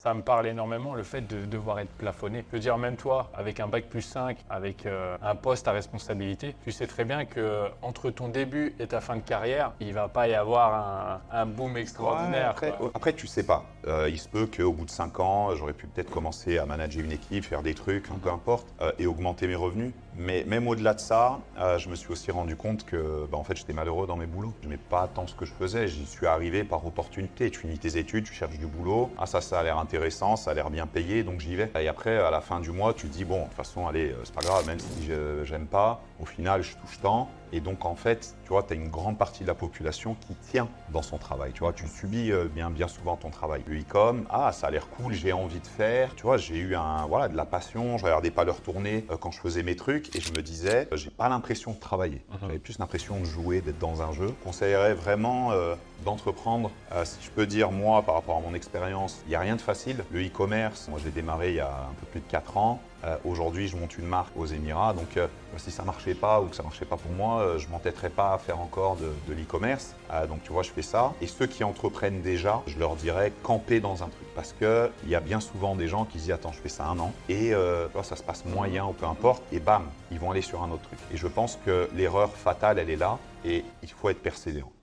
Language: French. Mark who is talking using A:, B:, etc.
A: Ça me parle énormément le fait de devoir être plafonné. Je veux dire, même toi, avec un bac plus 5, avec un poste à responsabilité, tu sais très bien que entre ton début et ta fin de carrière, il va pas y avoir un boom
B: Ouais,
A: extraordinaire, quoi.
B: après, tu sais pas. Il se peut qu'au bout de 5 ans, j'aurais pu peut-être commencer à manager une équipe, faire des trucs, peu importe, et augmenter mes revenus. Mais même au-delà de ça, je me suis aussi rendu compte que en fait, j'étais malheureux dans mes boulots. Je n'aimais pas tant ce que je faisais. J'y suis arrivé par opportunité. Tu finis tes études, tu cherches du boulot. Ah, ça a l'air intéressant, ça a l'air bien payé, donc j'y vais. Et après, à la fin du mois, tu te dis, bon, de toute façon, allez, c'est pas grave, même si j'aime pas, au final, je touche tant. Et donc, en fait, tu vois, tu as une grande partie de la population qui tient dans son travail. Tu vois, tu subis bien souvent ton travail. Le e-com, ah, ça a l'air cool, j'ai envie de faire. Tu vois, j'ai eu de la passion. Je regardais pas l'heure tourner quand je faisais mes trucs et je me disais, j'ai pas l'impression de travailler. J'avais plus l'impression de jouer, d'être dans un jeu. Je conseillerais vraiment d'entreprendre. Si je peux dire, moi, par rapport à mon expérience, il n'y a rien de facile. Le e-commerce, moi, j'ai démarré il y a un peu plus de 4 ans. Aujourd'hui, je monte une marque aux Émirats, donc si ça marchait pas ou que ça marchait pas pour moi, je m'entêterais pas à faire encore de l'e-commerce. Donc tu vois, je fais ça. Et ceux qui entreprennent déjà, je leur dirais camper dans un truc, parce que il y a bien souvent des gens qui se disent attends, je fais ça 1 an et tu vois, ça se passe moyen ou peu importe, et bam, ils vont aller sur un autre truc. Et je pense que l'erreur fatale, elle est là, et il faut être persévérant.